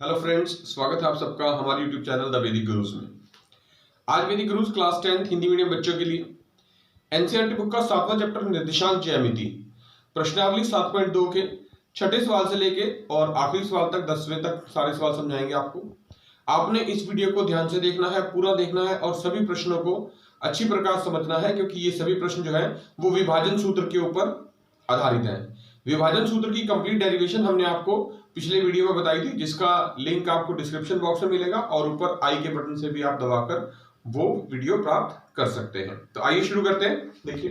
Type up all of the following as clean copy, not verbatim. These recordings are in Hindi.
हेलो फ्रेंड्स, स्वागत है आप सबका हमारे यूट्यूब चैनल द वैदिक गुरुज में। आज वैदिक गुरुज क्लास 10 हिंदी मीडियम बच्चों के लिए एनसीईआरटी बुक का 7वां चैप्टर निर्देशांक ज्यामिति प्रश्नावली 7.2 के छठे सवाल से लेके और आखिरी सवाल तक 10वें तक सारे सवाल समझाएंगे आपको। आपने इस वीडियो को ध्यान से देखना है, पूरा देखना है और सभी प्रश्नों को अच्छी प्रकार समझना है, क्योंकि ये सभी प्रश्न जो है वो विभाजन सूत्र के ऊपर आधारित है। विभाजन सूत्र की कंप्लीट डेरिवेशन हमने आपको पिछले वीडियो में बताई थी, जिसका लिंक आपको डिस्क्रिप्शन बॉक्स में मिलेगा और ऊपर आई के बटन से भी आप दबाकर वो वीडियो प्राप्त कर सकते हैं। तो आइए शुरू करते हैं। देखिए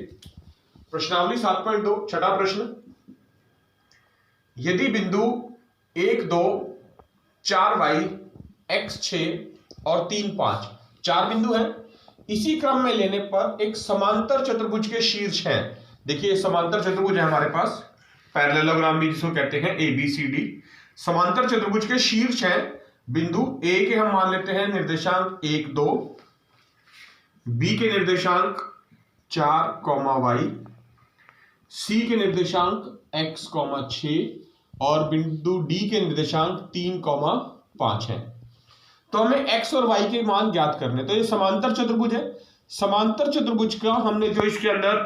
प्रश्नावली 7.2 छठा प्रश्न, यदि बिंदु 1 2 4y x 6 और 3 5 चार बिंदु हैं, इसी क्रम में लेने पर एक समांतर चतुर्भुज के शीर्ष हैं। देखिए समांतर चतुर्भुज है हमारे पास, पैरेललोग्राम भी जिसको कहते हैं ABCD। समांतर चतुर्भुज के शीर्ष हैं बिंदु A के हम मान लेते हैं निर्देशांक 1 2, B के निर्देशांक 4, y, C के निर्देशांक x, 6 और बिंदु D के निर्देशांक 3, 5 है। तो हमें x और y के मान ज्ञात करने, तो ये समांतर चतुर्भुज है। समांतर चतुर्भुज का हमने जो इसके अंदर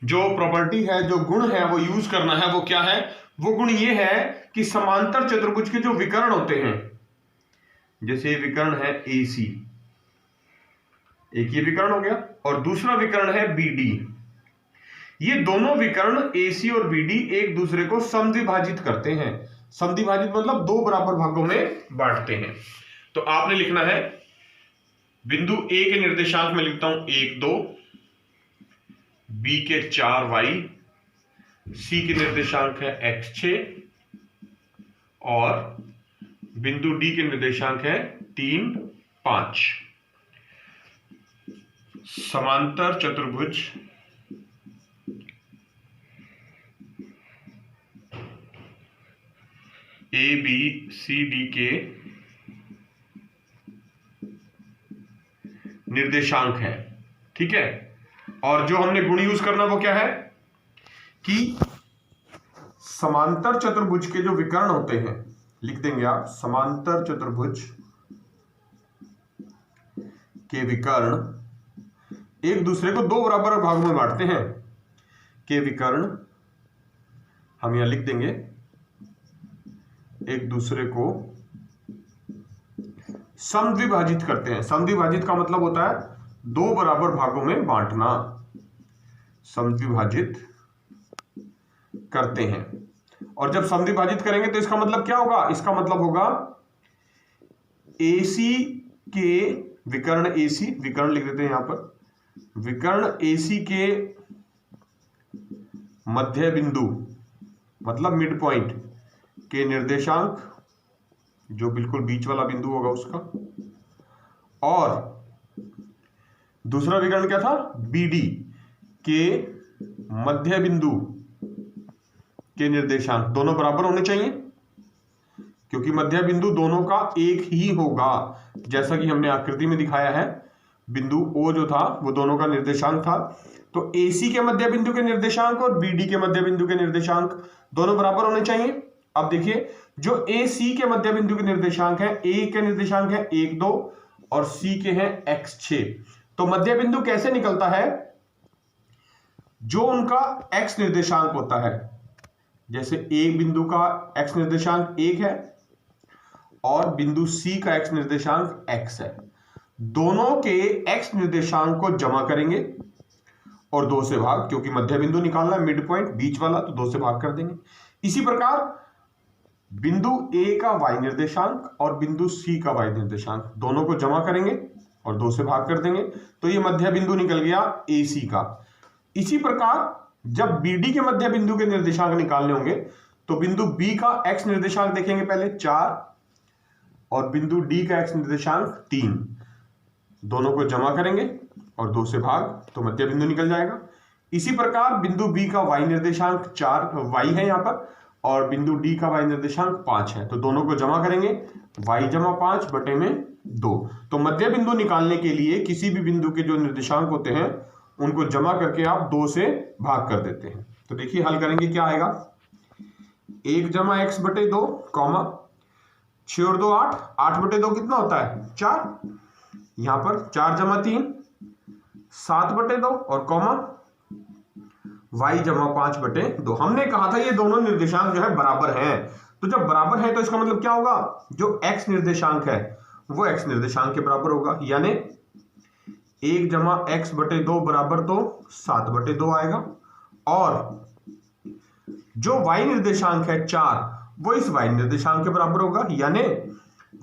जो प्रॉपर्टी है, जो गुण है वो यूज करना है, वो क्या है? वो गुण ये है कि समांतर चतुर्भुज के जो विकर्ण होते हैं, जैसे विकर्ण है AC, एक ये विकर्ण हो गया और दूसरा विकर्ण है BD। ये दोनों विकर्ण AC और BD एक दूसरे को समद्विभाजित करते हैं। समद्विभाजित मतलब दो बराबर भागों में बांटते हैं। तो आपने लिखना है बिंदु A के निर्देशांक में लिखता हूं 1 2, B के 4y, C के निर्देशांक है x 6 और बिंदु D के निर्देशांक है 3 5। समांतर चतुर्भुज ABCD के निर्देशांक है, ठीक है। और जो हमने गुण यूज करना वो क्या है कि समांतर चतुर्भुज के जो विकर्ण होते हैं, लिख देंगे आप, समांतर चतुर्भुज के विकर्ण एक दूसरे को दो बराबर भागों में बांटते हैं। के विकर्ण हम यहां लिख देंगे, एक दूसरे को समद्विभाजित करते हैं। समद्विभाजित का मतलब होता है दो बराबर भागों में बांटना, समद्विभाजित करते हैं। और जब समद्विभाजित करेंगे तो इसका मतलब क्या होगा? इसका मतलब होगा AC के विकर्ण, AC विकर्ण लिख देते हैं यहां पर, विकर्ण AC के मध्य बिंदु मतलब मिड पॉइंट के निर्देशांक, जो बिल्कुल बीच वाला बिंदु होगा उसका, और दूसरा विकर्ण क्या था? BD के मध्य बिंदु के निर्देशांक दोनों बराबर होने चाहिए, क्योंकि मध्य बिंदु दोनों का एक ही होगा, जैसा कि हमने आकृति में दिखाया है। बिंदु O जो था वो दोनों का निर्देशांक था, तो AC के मध्य बिंदु के निर्देशांक और BD के मध्य बिंदु के निर्देशांक दोनों बराबर होने चाहिए। अब देखिए जो AC के मध्य बिंदु के निर्देशांक है, A के निर्देशांक है 1 2 और C के हैं x 6। तो मध्य बिंदु कैसे निकलता है? जो उनका x निर्देशांक होता है, जैसे A बिंदु का x निर्देशांक 1 है और बिंदु C का x निर्देशांक x है, दोनों के x निर्देशांक को जमा करेंगे और 2 से भाग, क्योंकि मध्य बिंदु निकालना है, मिड पॉइंट बीच वाला, तो 2 से भाग कर देंगे। इसी प्रकार बिंदु A का y निर्देशांक और बिंदु C का y निर्देशांक दोनों को जमा करेंगे और 2 से भाग कर देंगे, तो ये मध्य बिंदु निकल गया AC का। इसी प्रकार जब BD के मध्य बिंदु के निर्देशांक निकालने होंगे तो बिंदु B का x निर्देशांक देखेंगे पहले 4 और बिंदु D का x निर्देशांक 3, दोनों को जमा करेंगे और 2 से भाग, तो मध्य बिंदु निकल जाएगा। इसी प्रकार बिंदु B का y निर्देशांक 4 y है यहां पर और बिंदु D का y निर्देशांक 5 है, तो दोनों को जमा करेंगे, y जमा 5 बटे में 2। तो मध्य बिंदु निकालने के लिए किसी भी बिंदु के जो निर्देशांक होते हैं उनको जमा करके आप 2 से भाग कर देते हैं। तो देखिए हल करेंगे क्या आएगा, 1 जमा x बटे 2 कॉमा 6 और 2 8, 8/2 कितना होता है 4, यहां पर 4 जमा 3 7/2 और कॉमा y जमा 5/2। हमने कहा था ये दोनों निर्देशांक जो है बराबर हैं, तो जब बराबर है तो इसका मतलब क्या होगा, जो x निर्देशांक है वो x निर्देशांक के बराबर होगा, यानी 1 जमा x/2 बराबर तो 7/2 आएगा, और जो y निर्देशांक है 4 वो इस y निर्देशांक के बराबर होगा, यानी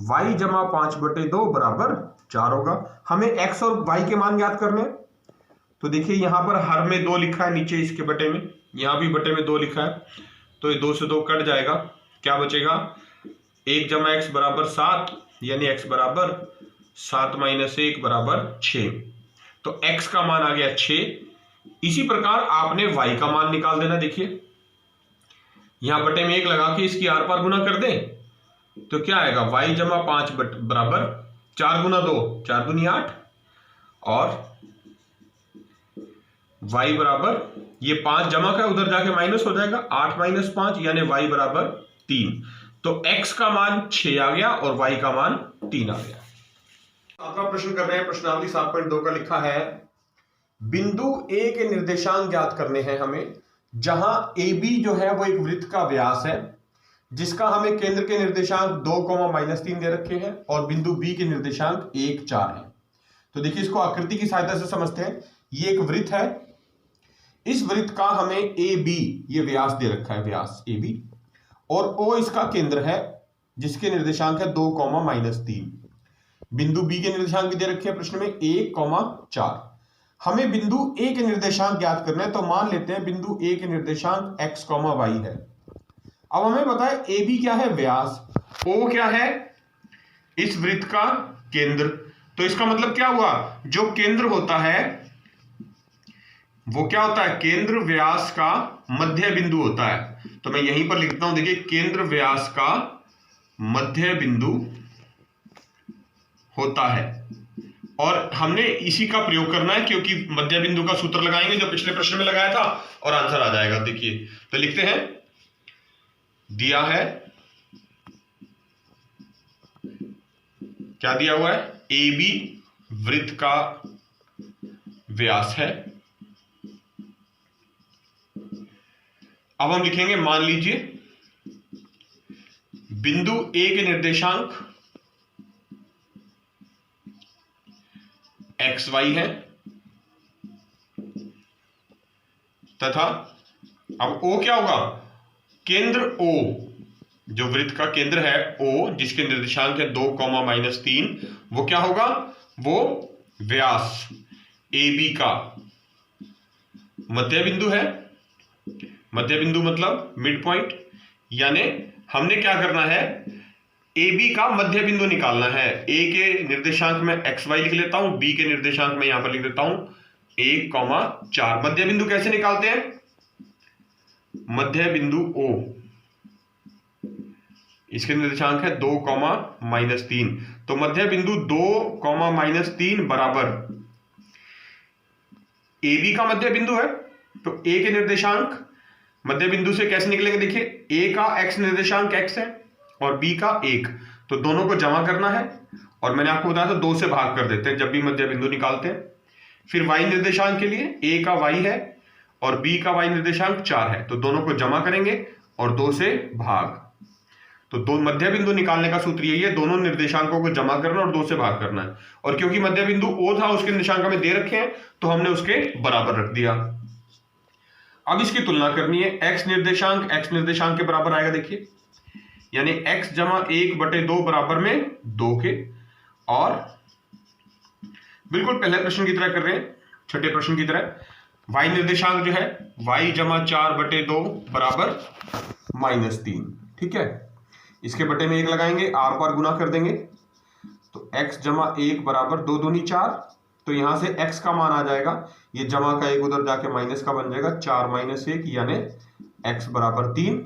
y जमा 5/2 बराबर 4 होगा। हमें x और y के मान ज्ञात करने हैं, तो देखिए यहां पर हर में 2 लिखा है, नीचे इसके बटे में, यहां भी बटे में 2 लिखा है, तो ये 2 से 2 कट जाएगा, क्या बचेगा 1 जमा x बराबर 7, यानी x बराबर 7 - 1 बराबर 6, तो x का मान आ गया 6। इसी प्रकार आपने y का मान निकाल देना। देखिए यहां बटे में 1 लगा के इसकी आर पार गुना कर दें तो क्या आएगा, y जमा 5 बराबर 4 गुना 2 4 दूनी 8, और y बराबर ये 5 जमा का उधर जाके माइनस हो जाएगा, 8 - 5 यानी y बराबर 3, तो x का मान 6 आ गया और y का मान 3 आ गया। अगला प्रश्न कर रहे हैं, प्रश्नावली 7.2 का लिखा है, बिंदु A के निर्देशांक ज्ञात करने हैं हमें, जहां AB जो है वो एक वृत्त का व्यास है, जिसका हमें केंद्र के निर्देशांक 2, -3 दे रखे हैं, और बिंदु B के निर्देशांक 1 4 है। तो देखिए इसको आकृति की सहायता से समझते हैं। ये एक वृत्त है, इस वृत्त का हमें AB ये व्यास दे रखा है, व्यास AB, और O इसका केंद्र है जिसके निर्देशांक है 2, -3। बिंदु B के निर्देशांक भी दे रखे हैं प्रश्न में 1, 4। हमें बिंदु A के निर्देशांक ज्ञात करने हैं, तो मान लेते हैं बिंदु A के निर्देशांक x, y है। अब हमें बताए AB क्या है, व्यास, O क्या है, इस वृत्त का केंद्र, तो इसका मतलब क्या हुआ, जो केंद्र होता है वो क्या होता है, केंद्र व्यास का मध्य बिंदु होता है। तो मैं यहीं पर लिखता हूं, देखिए केंद्र व्यास का मध्य बिंदु होता है, और हमने इसी का प्रयोग करना है, क्योंकि मध्य बिंदु का सूत्र लगाएंगे जो पिछले प्रश्न में लगाया था और आंसर आ जाएगा। देखिए तो लिखते हैं, दिया है, क्या दिया हुआ है, AB वृत्त का व्यास है। अब हम लिखेंगे, मान लीजिए बिंदु A के निर्देशांक XY है, तथा अब O क्या होगा, केंद्र O, जो वृत्त का केंद्र है O जिसके निर्देशांक है 2, -3, वो क्या होगा, वो व्यास AB का मध्य बिंदु है। मध्य बिंदु मतलब मिड पॉइंट, यानी हमने क्या करना है, AB का मध्य बिंदु निकालना है। A के निर्देशांक में XY लिख लेता हूं, B के निर्देशांक में यहां पर लिख देता हूं 1, 4। मध्य बिंदु कैसे निकालते हैं, मध्य बिंदु O, इसके निर्देशांक है 2, -3, तो मध्य बिंदु 2, -3 बराबर AB का मध्य बिंदु है, तो A के निर्देशांक मध्य बिंदु से कैसे निकलेंगे, देखिए A का x निर्देशांक x है और B का 1, तो दोनों को जमा करना है, और मैंने आपको बताया था 2 से भाग कर देते हैं जब भी मध्य बिंदु निकालते हैं। फिर y निर्देशांक के लिए A का y है और B का y निर्देशांक 4 है, तो दोनों को जमा करेंगे और 2 से भाग, तो दो मध्य बिंदु निकालने का सूत्र यही है, दोनों निर्देशांकों को जमा करना और 2 से भाग करना है। और क्योंकि मध्य बिंदु O था, उसके निर्देशांक हमें दे रखे हैं, तो हमने उसके बराबर रख दिया। अब इसकी तुलना करनी है, x निर्देशांक के बराबर आएगा, देखिए यानी x जमा 1/2 बराबर में 2 के, और बिल्कुल पहले प्रश्न की तरह कर रहे हैं, छठे प्रश्न की तरह y निर्देशांक जो है y जमा 4/2 बराबर -3, ठीक है। इसके बटे में 1 लगाएंगे, आर पार गुना कर देंगे, तो x जमा 1 बराबर 2 दूनी 4, तो यहां से x का मान आ जाएगा, ये जमा का 1 उधर जाके माइनस का बन जाएगा, 4 - 1 यानी x बराबर 3,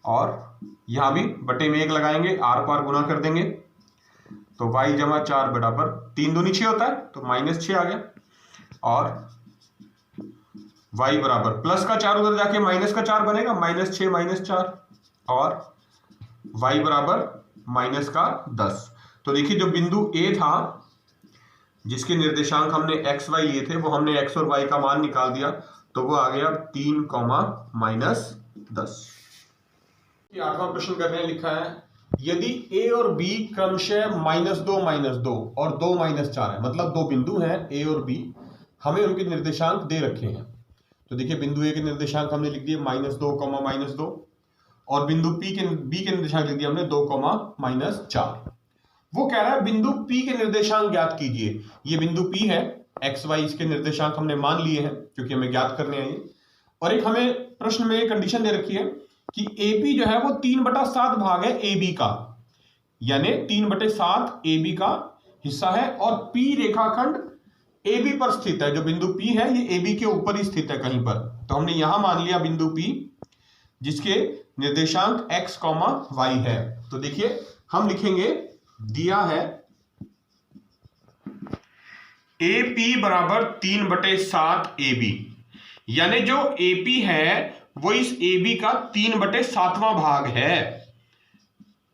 और यहां भी बटे में 1 लगाएंगे, आर पार गुना कर देंगे, तो y जमा 4 बराबर 3 दूनी 6 होता है, तो -6 आ गया, और y बराबर प्लस का 4 उधर जाके माइनस का 4 बनेगा, -6 - 4, और y बराबर -10। तो देखिए जो बिंदु ए था जिसके निर्देशांक हमने एक्स वाई लिए थे, वो हमने एक्स और वाई का मान निकाल दिया, तो वो आ गया 3, -10। 8वां प्रश्न कर रहे हैं, लिखा है यदि ए और बी क्रमशः -2 -2 और 2 -4 है, मतलब दो बिंदु हैं ए और बी, हमें उनके निर्देशांक दे रखे हैं। तो देखिए बिंदु ए के निर्देशांक हमने लिख दिए -2, -2 और बिंदु बी के निर्देशांक लिख दिए हमने 2, -4। वो कह रहा है बिंदु P के निर्देशांक ज्ञात कीजिए। ये बिंदु P है, एक्स वाई इसके निर्देशांक हमने मान लिए हैं क्योंकि हमें ज्ञात करने हैं ये। और एक हमें प्रश्न में कंडीशन दे रखी है कि AP जो है वो 3/7 भाग है AB का, यानी 3/7 AB का हिस्सा है और P रेखाखंड AB पर स्थित है। जो बिंदु P है ये AB के ऊपर ही स्थित है कहीं पर। तो हमने यहां मान लिया बिंदु P जिसके निर्देशांक x, y है। तो देखिए हम लिखेंगे, दिया है AP बराबर 3/7 AB, यानी जो AP है वो इस AB का 3/7वां भाग है,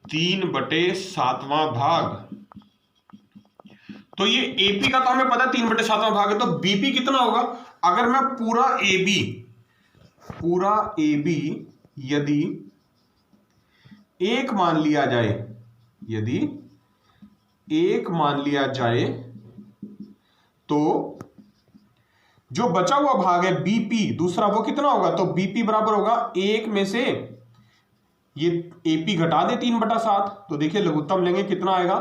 3/7वां भाग। तो ये AP का तो हमें पता है 3/7वां भाग है, तो BP कितना होगा? अगर मैं पूरा AB यदि एक मान लिया जाए, यदि एक मान लिया जाए, तो जो बचा हुआ भाग है BP दूसरा, वो कितना होगा? तो BP बराबर होगा 1 में से ये AP घटा दे 3/7। तो देखिए लघुत्तम लेंगे, कितना आएगा?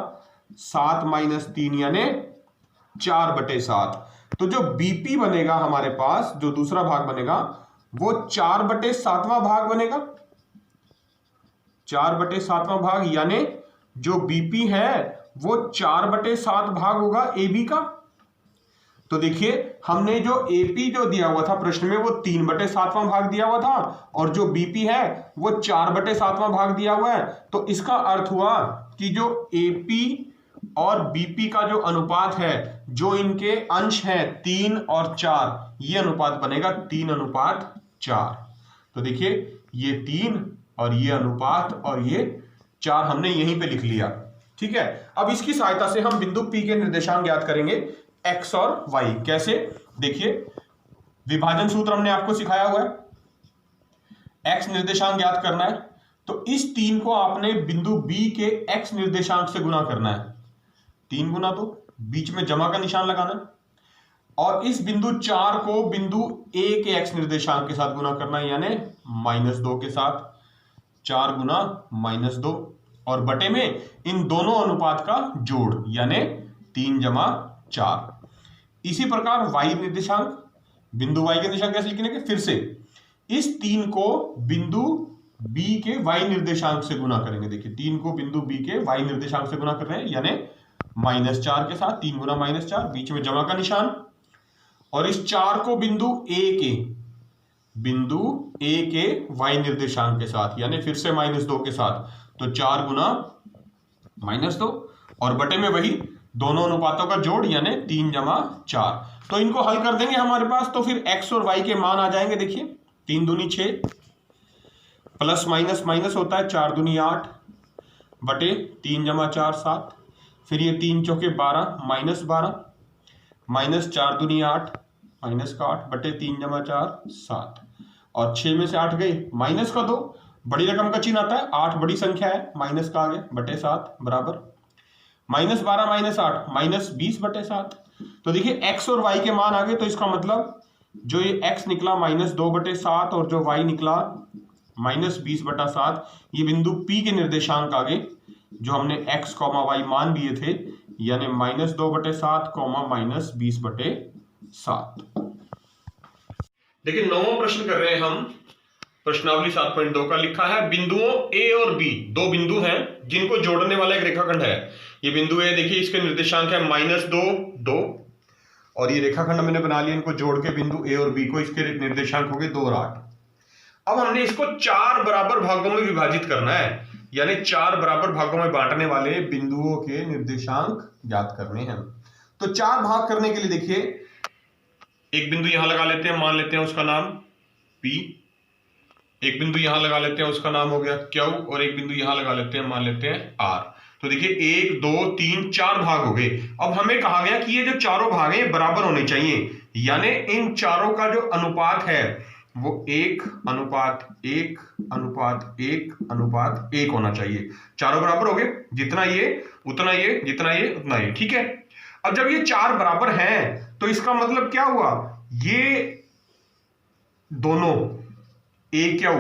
7 - 3 यानी 4/7। तो जो BP बनेगा हमारे पास, जो दूसरा भाग बनेगा वो 4/7वां भाग बनेगा, 4/7वां भाग, यानी जो BP है वो 4/7 भाग होगा AB का। तो देखिए हमने जो AP जो दिया हुआ था प्रश्न में वो 3/7वां भाग दिया हुआ था और जो BP है वो 4/7वां भाग दिया हुआ है। तो इसका अर्थ हुआ कि जो AP और BP का जो अनुपात है, जो इनके अंश हैं 3 और 4, ये अनुपात बनेगा 3:4। तो देखिए ये 3 और ये अनुपात और ये 4 हमने यहीं पे लिख लिया। ठीक है, अब इसकी सहायता से हम बिंदु P के निर्देशांक ज्ञात करेंगे x और y। कैसे? देखिए विभाजन सूत्र हमने आपको सिखाया हुआ है। x निर्देशांक ज्ञात करना है तो इस 3 को आपने बिंदु B के x निर्देशांक से गुना करना है। 3 गुना, तो बीच में जमा का निशान लगाना है, और इस बिंदु 4 को बिंदु A के x निर्देशांक के साथ गुना करना है, यानी -2 के साथ। 4 गुना -2 और बटे में इन दोनों अनुपात का जोड़, यानी 3 + 4। इसी प्रकार y निर्देशांक, बिंदु y के निर्देशांक कैसे लिखेंगे? फिर से इस 3 को बिंदु B के y निर्देशांक से गुना करेंगे। देखिए 3 को बिंदु B के y निर्देशांक से गुना कर रहे हैं, यानी -4 के साथ। 3 गुना -4, बीच में जमा का निशान, और इस 4 को बिंदु A के y निर्देशांक के साथ, यानी फिर से -2 के साथ। तो 4 गुना -2 और बटे में वही दोनों अनुपातों का जोड़, यानी 3 + 4। तो इनको हल कर देंगे हमारे पास, तो फिर x और y के मान आ जाएंगे। देखिए 3 दूनी 6, प्लस माइनस माइनस होता है, 4 दूनी 8 बटे 3 + 4 7। फिर ये 3 चौके 12 -12, -4 दूनी 8 -8 बटे 3 + 4 7, और 6 में से 8 गए, माइनस का 2, बड़ी रकम का चिन्ह आता है, 8 बड़ी संख्या है, माइनस का आगे बटे 7 बराबर -12 -8 -20 बटे 7। तो देखिए x और y के मान आ गए, तो इसका मतलब जो ये x निकला -2 बटे 7 और जो y निकला -20 बटा 7, ये बिंदु P के निर्देशांक आ गए जो हमने x, y मान लिए थे, यानी -2 बटे 7, -20 बटे 7। देखिए 9वां प्रश्न कर रहे हैं हम, प्रश्नावली 7.2 का। लिखा है बिंदुओं A और B, दो बिंदु हैं जिनको जोड़ने वाला एक रेखाखंड है। ये बिंदु A, देखिए इसके निर्देशांक है -2 2, और ये रेखाखंड मैंने बना लिया, इनको जोड़ के बिंदु A और B को, इसके निर्देशांक हो गए 2 और 8। अब हमने इसको 4 बराबर भागों में विभाजित करना है, यानी 4 बराबर भागों में बांटने वाले बिंदुओं के निर्देशांक ज्ञात करने हैं। तो 4 भाग करने के लिए देखिए एक बिंदु यहां लगा लेते हैं, मान लेते हैं उसका नाम P, एक बिंदु यहां लगा लेते हैं, उसका नाम हो गया क्यू, और एक बिंदु यहां लगा लेते हैं, मान लेते हैं आर। तो देखिए 1 2 3 4 भाग हो गए। अब हमें कहा गया कि ये जो चारों भाग हैं बराबर होने चाहिए, यानी इन चारों का जो अनुपात है वो 1:1:1:1 होना चाहिए। चारों बराबर हो गए, जितना ये उतना ये, जितना ये उतना ये, ठीक है। अब जब ये चार बराबर हैं तो इसका मतलब क्या हुआ, ये दोनों ए क्यू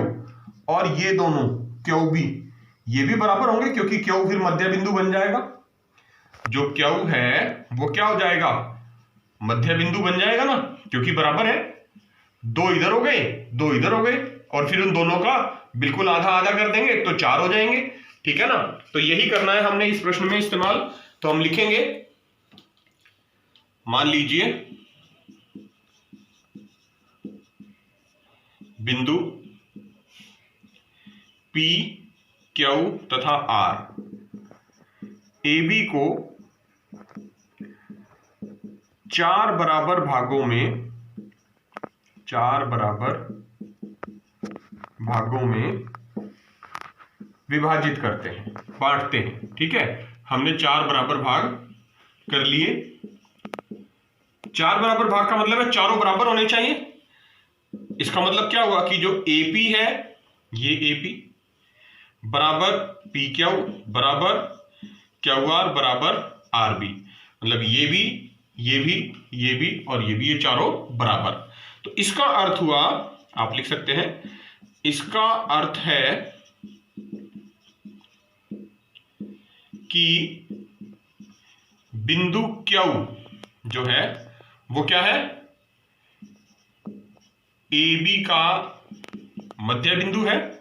और ये दोनों क्यू बी, ये भी बराबर होंगे, क्योंकि क्यू फिर मध्य बिंदु बन जाएगा। जो क्यू है वो क्या हो जाएगा, मध्य बिंदु बन जाएगा ना, क्योंकि बराबर है। दो इधर हो गए, दो इधर हो गए, और फिर उन दोनों का बिल्कुल आधा आधा कर देंगे तो 4 हो जाएंगे, ठीक है ना। तो यही करना है हमने इस प्रश्न में इस्तेमाल। तो हम लिखेंगे, मान लीजिए बिंदु P, Q तथा R AB को 4 बराबर भागों में विभाजित करते हैं, बांटते हैं, ठीक है। हमने 4 बराबर भाग कर लिए। 4 बराबर भाग का मतलब है चारों बराबर होने चाहिए। इसका मतलब क्या हुआ कि जो AP है, ये AP बराबर PQ बराबर QR बराबर RB, मतलब ये भी, ये भी, ये भी और ये भी, ये चारों बराबर। तो इसका अर्थ हुआ, आप लिख सकते हैं, इसका अर्थ है कि बिंदु Q जो है वो क्या है, AB का मध्य बिंदु है।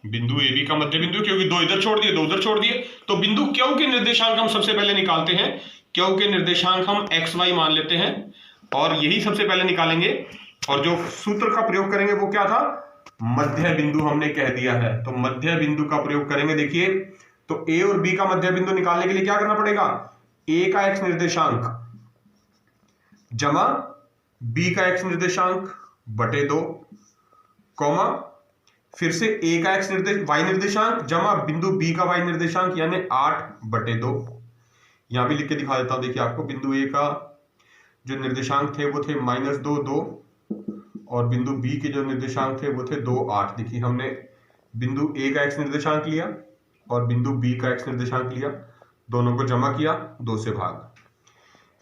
बिंदु AB का मध्य बिंदु, क्योंकि दो इधर छोड़ दिए, दो उधर छोड़ दिए। तो बिंदु Q के निर्देशांक हम सबसे पहले निकालते हैं। Q के निर्देशांक हम XY मान लेते हैं और यही सबसे पहले निकालेंगे। और जो सूत्र का प्रयोग करेंगे वो क्या था, मध्य बिंदु हमने कह दिया है। तो मध्य बिंदु का प्रयोग करेंगे। देखिए, तो A और B का मध्य बिंदु निकालने के लिए क्या करना पड़ेगा, A का x निर्देशांक जमा B का x निर्देशांक बटे 2, कॉमा फिर से A का y निर्देशांक जमा बिंदु B का y निर्देशांक, यानी 8/2। यहां भी लिख के दिखा देता हूं। देखिए, आपको बिंदु A का जो निर्देशांक थे वो थे -2 2, और बिंदु B के जो निर्देशांक थे वो थे 2 8। देखिए, हमने बिंदु A का x निर्देशांक लिया और बिंदु B का x निर्देशांक लिया, दोनों को जमा किया, 2 से भाग।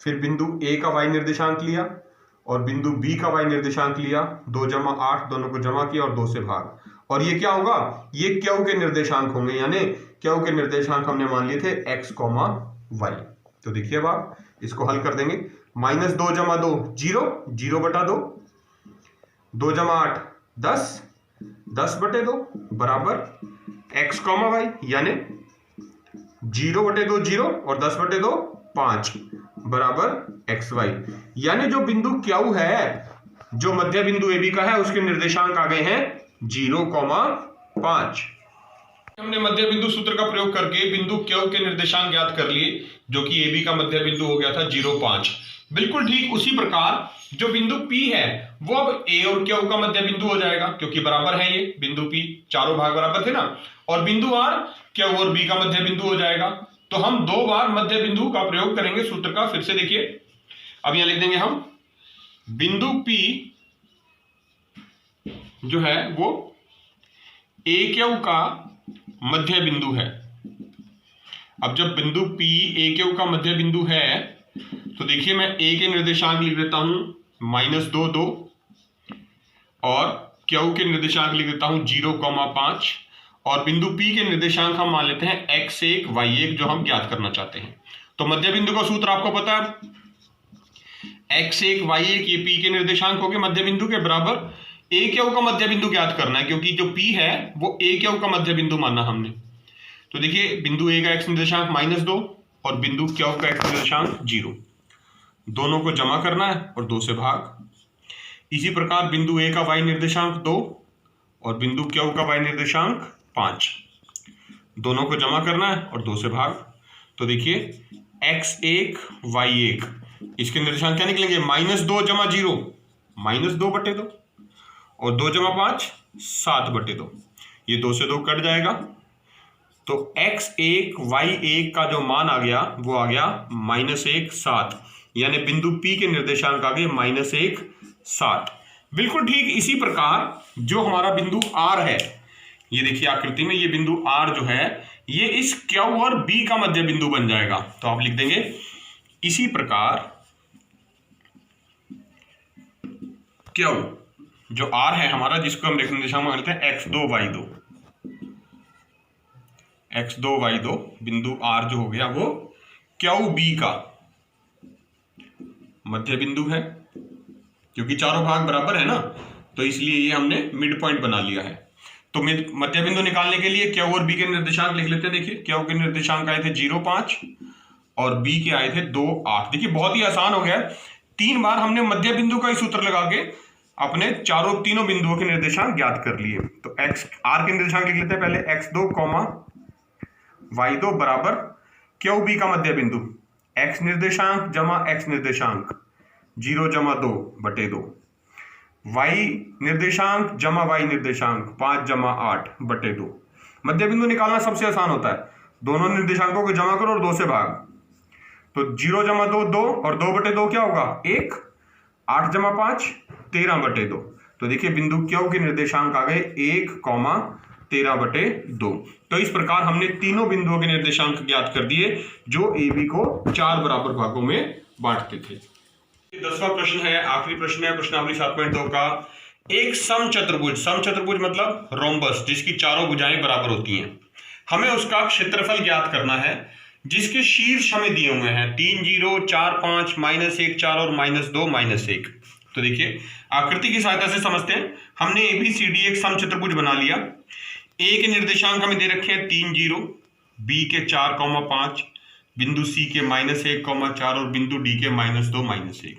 फिर बिंदु A का y निर्देशांक लिया और बिंदु B का y निर्देशांक लिया, 2 जमा 8, दोनों को जमा किया और 2 से भाग। और ये क्या होगा, ये Q के निर्देशांक होंगे, यानी Q के निर्देशांक हमने मान लिए थे x, y। तो देखिए, अब आप इसको हल कर देंगे। -2 जमा 2 0, 0/2, 2 जमा 8 10, 10/2 बराबर x, y, यानी 0/2 0 और 10/2 5 बराबर xy। यानी जो बिंदु Q है, जो मध्य बिंदु AB का है, उसके निर्देशांक आ गए हैं 0,5। हमने मध्य बिंदु सूत्र का प्रयोग करके बिंदु Q के निर्देशांक ज्ञात कर लिए, जो कि AB का मध्य बिंदु हो गया था 0,5। बिल्कुल ठीक उसी प्रकार जो बिंदु P है वो अब A और Q का मध्य बिंदु हो जाएगा, क्योंकि बराबर है। ये बिंदु P, चारों भाग बराबर थे ना। और बिंदु R Q और B का मध्य बिंदु हो जाएगा। तो हम 2 बार मध्य बिंदु का प्रयोग करेंगे सूत्र का। फिर से देखिए, अब यहां लिख देंगे हम, बिंदु P जो है वो AQ का मध्य बिंदु है। अब जब बिंदु P AQ का मध्य बिंदु है, तो देखिए, मैं A के निर्देशांक लिख देता हूं -2 2, और Q के निर्देशांक लिख देता हूं 0,5, और बिंदु P के निर्देशांक हम मान लेते हैं x1 y1, जो हम ज्ञात करना चाहते हैं। तो मध्य बिंदु का सूत्र आपको पता है, x1 y1, ये P के निर्देशांक हो गए मध्य बिंदु के, बराबर AQ का मध्य बिंदु ज्ञात करना है, क्योंकि जो P है वो AQ का मध्य बिंदु माना हमने। तो देखिए, बिंदु A का x निर्देशांक -2 और बिंदु Q का x निर्देशांक 0, दोनों को जमा करना है और 2 से भाग। इसी प्रकार बिंदु A का y निर्देशांक 2 और बिंदु Q का y निर्देशांक 5, दोनों को जमा करना है और 2 से भाग। तो देखिए, x1 y1, इसके निर्देशांक क्या निकलेंगे, -2 जमा 0, -2/2, और 2 जमा 5 7/2, ये 2 से 2 कट जाएगा। तो x1 y1 का जो मान आ गया वो आ गया -1 7, यानी बिंदु P के निर्देशांक आ गए -1 7। बिल्कुल ठीक इसी प्रकार जो हमारा बिंदु R है, ये देखिए आकृति में ये बिंदु R जो है ये इस Q और B का मध्य बिंदु बन जाएगा। तो आप लिख देंगे इसी प्रकार Q जो R है हमारा, जिसको हम रेखा निर्देशांक में कहते हैं x2 y2 बिंदु R जो हो गया वो QB का मध्य बिंदु है, क्योंकि चारों भाग बराबर है ना, तो इसलिए ये हमने मिड पॉइंट बना लिया है। तो मध्य बिंदु निकालने के लिए Q और B के निर्देशांक लिख लेते हैं। देखिए Q के निर्देशांक आए थे 0 5 और B के आए थे 2 8। देखिए बहुत ही आसान हो गया, 3 बार हमने मध्य बिंदु का ही सूत्र लगा के अपने तीनों बिंदुओं के निर्देशांक ज्ञात कर लिए। तो R के निर्देशांक लिख लेते हैं पहले, x2, y2 बराबर QB का मध्य बिंदु x निर्देशांक जमा x निर्देशांक 0 जमा 2/2, y निर्देशांक जमा y निर्देशांक 5 जमा 8/2। मध्य बिंदु निकालना सबसे आसान होता है, दोनों निर्देशांकों को जमा करो और 2 से भाग। तो 0 जमा 2 2 और 2/2 क्या होगा 1, 8 जमा 5 13/2। तो देखिए बिंदु Q के निर्देशांक आ गए 1, 13/2। तो इस प्रकार हमने तीनों बिंदुओं के निर्देशांक ज्ञात कर दिए जो AB को 4 बराबर भागों में बांटते थे। 10वां प्रश्न है, आखिरी प्रश्न है प्रश्नावली 7.2 का। एक समचतुर्भुज मतलब रोम्बस जिसकी चारों भुजाएं बराबर होती हैं, हमें उसका क्षेत्रफल ज्ञात करना है जिसके शीर्ष हमें दिए हुए हैं 3 0 4 5 -1 4 और -2 -1। तो देखिए आकृति की सहायता से समझते हैं। हमने ABCD एक समचतुर्भुज बना लिया। A के निर्देशांक हमें दे रखे हैं 3 0, B के 4, 5, बिंदु C के -1, 4 और बिंदु D के -2 -1।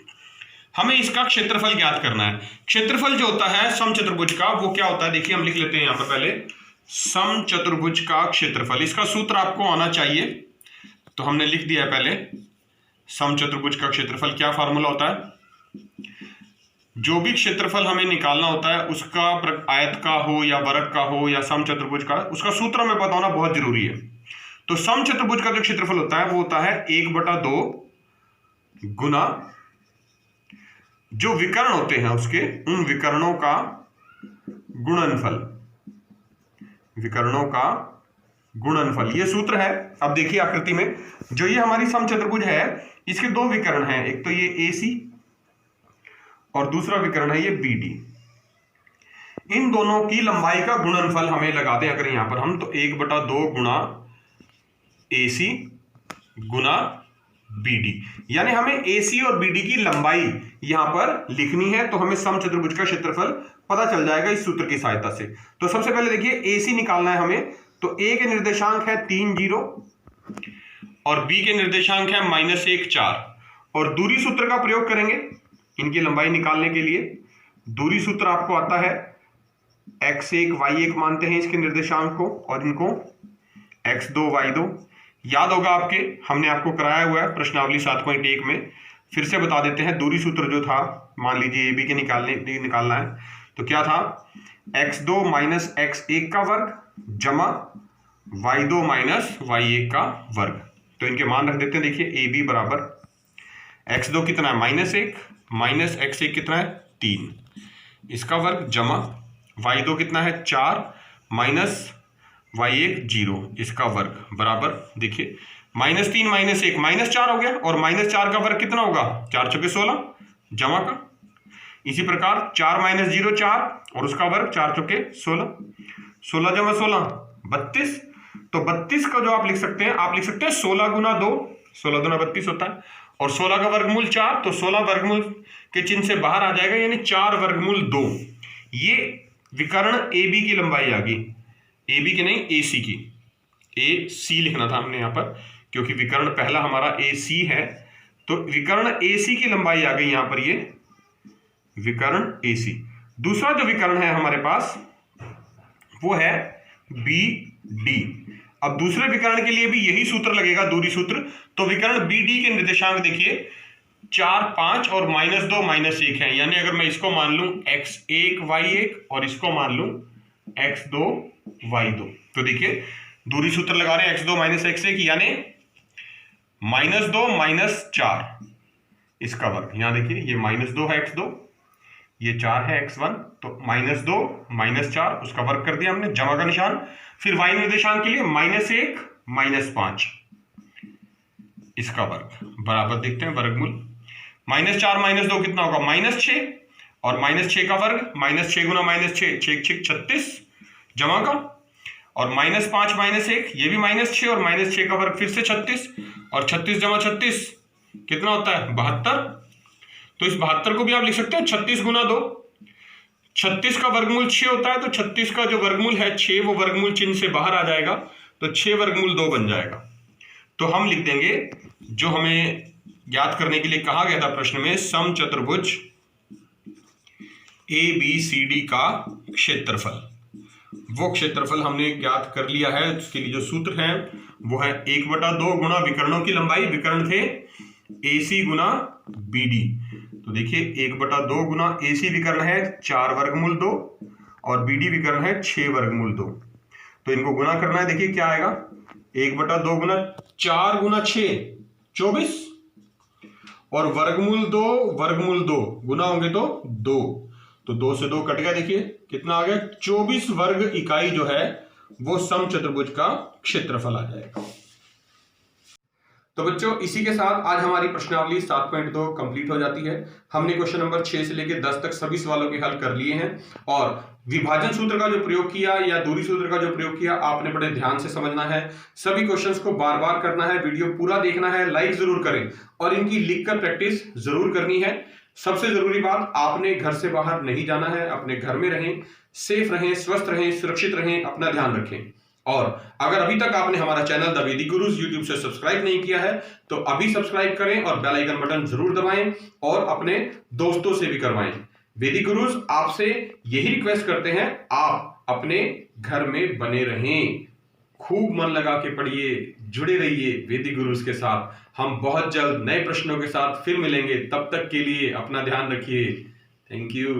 हमें इसका क्षेत्रफल ज्ञात करना है। क्षेत्रफल जो होता है समचतुर्भुज का वो क्या होता है, देखिए हम लिख लेते हैं यहां पर पहले समचतुर्भुज का क्षेत्रफल। इसका सूत्र आपको आना चाहिए, तो हमने लिख दिया है पहले समचतुर्भुज का क्षेत्रफल। क्या फार्मूला होता है, जो भी क्षेत्रफल हमें निकालना होता है उसका आयत का हो या वर्ग का हो या समचतुर्भुज का, उसका सूत्र हमें पता होना बहुत जरूरी है। तो समचतुर्भुज का जो क्षेत्रफल होता है वो होता है 1/2 गुना जो विकर्ण होते हैं उसके उन विकर्णों का गुणनफल, ये सूत्र है। अब देखिए आकृति में जो ये हमारी समचतुर्भुज है इसके 2 विकर्ण हैं, एक तो ये AC और दूसरा विकर्ण है ये BD। इन दोनों की लंबाई का गुणनफल हमें लगा दें अगर यहां पर हम, तो 1/2 गुणा AC गुना BD, यानी हमें AC और BD की लंबाई यहां पर लिखनी है। तो हमें समचतुर्भुज का क्षेत्रफल पता चल जाएगा इस सूत्र की सहायता से। तो सबसे पहले देखिए AC निकालना है हमें, तो A के निर्देशांक है 3 0 और B के निर्देशांक है -1 4, और दूरी सूत्र का प्रयोग करेंगे इनकी लंबाई निकालने के लिए। दूरी सूत्र आपको आता है x1 y1 मानते हैं इसके निर्देशांक को, और इनको x2 y2 याद होगा आपके, हमने आपको कराया हुआ है प्रश्नावली 7.1 में। फिर से बता देते हैं, दूरी सूत्र जो था मान लीजिए AB के निकालना है, तो क्या था x2 - x1 का वर्ग जमा y2 - y1 का वर्ग। तो इनके मान रख देते हैं। देखिए AB बराबर x2 कितना है -1 -x1 कितना है 3, इसका वर्ग जमा y2 कितना है 4 -y1 0, इसका वर्ग बराबर देखिए -3 -1 -4 हो गया, और -4 का वर्ग कितना होगा 4 चौके 16 जमा का। इसी प्रकार 4 - 0 4 और उसका वर्ग 4 चौके 16, 16 जमा 16 32। तो 32 का जो आप लिख सकते हैं 16 गुना 2, 16 गुना 32 होता है, और 16 का वर्गमूल 4, तो 16 वर्गमूल के चिन्ह से बाहर आ जाएगा, यानी 4 वर्गमूल 2। ये विकर्ण AB की लंबाई आ गई, AB की नहीं AC की, AC लिखना था हमने यहां पर क्योंकि विकर्ण पहला हमारा AC है। तो विकर्ण AC की लंबाई आ गई यहां पर, ये विकर्ण AC। दूसरा जो विकर्ण है हमारे पास वो है BD। अब दूसरे विकर्ण के लिए भी यही सूत्र लगेगा, दूरी सूत्र। तो विकर्ण BD के निर्देशांक देखिए 4 5 और -2 -1 है, यानी अगर मैं इसको मान लूं x1 y1 और इसको मान लूं x2 y2, तो देखिए दूरी सूत्र लगा रहे हैं x2 -x1 यानी -2 -4 इसका वर्ग। यहां देखिए ये -2 है x2, ये 4 है x1, तो -2 -4 उसका वर्ग कर दिया हमने, जमा का निशान। फिर y निर्देशांक के लिए -1 -5 इसका वर्ग बराबर, देखते हैं वर्गमूल। -4 -2 कितना होगा, -6, और -6 का वर्ग, -6 गुना -6 6 6 36 जमा का, और -5 -1 ये भी -6 और -6 का वर्ग फिर से 36, और 36 जमा 36 कितना होता है 72। तो इस 72 को भी आप लिख सकते हैं 36 गुना 2। 36 का वर्गमूल 6 होता है, तो 36 का जो वर्गमूल है 6, वो वर्गमूल चिन्ह से बाहर आ जाएगा, तो 6 वर्गमूल 2 बन जाएगा। तो हम लिख देंगे जो हमें ज्ञात करने के लिए कहा गया था प्रश्न में, समचतुर्भुज ABCD का क्षेत्रफल, वो क्षेत्रफल हमने ज्ञात कर लिया है। उसके लिए जो सूत्र है वो है 1/2 गुणा विकर्णों की लंबाई, विकर्ण थे AC गुना BD, तो देखिए 1/2 गुना AC विकर्ण है 4 वर्गमूल 2 और BD विकर्ण है 6 वर्गमूल 2, तो इनको गुना करना है। देखिए क्या आएगा, 1/2 गुना 4 गुना 6 24, और वर्गमूल 2 गुना होंगे तो 2, तो 2 से 2 कट गया, देखिए कितना आ गया 24 वर्ग इकाई जो है वो समचतुर्भुज का क्षेत्रफल आ जाएगा। तो बच्चों इसी के साथ आज हमारी प्रश्नावली 7.2 कंप्लीट हो जाती है। हमने क्वेश्चन नंबर 6 से लेकर 10 तक सभी सवालों के हल कर लिए हैं, और विभाजन सूत्र का जो प्रयोग किया या दूरी सूत्र का जो प्रयोग किया आपने बड़े ध्यान से समझना है। सभी क्वेश्चंस को बार बार करना है, वीडियो पूरा देखना है, लाइक जरूर करें और इनकी लिखकर प्रैक्टिस जरूर करनी है। सबसे जरूरी बात, आपने घर से बाहर नहीं जाना है, अपने घर में रहें, सेफ रहें, स्वस्थ रहें, सुरक्षित रहें, अपना ध्यान रखें। और अगर अभी तक आपने हमारा चैनल द वैदिक गुरुज यूट्यूब से सब्सक्राइब नहीं किया है तो अभी सब्सक्राइब करें और बेल आइकन बटन जरूर दबाएं और अपने दोस्तों से भी करवाएं। वैदिक गुरुज आपसे यही रिक्वेस्ट करते हैं, आप अपने घर में बने रहें, खूब मन लगा के पढ़िए, जुड़े रहिए वैदिक गुरुज के साथ। हम बहुत जल्द नए प्रश्नों के साथ फिर मिलेंगे, तब तक के लिए अपना ध्यान रखिए। Thank you.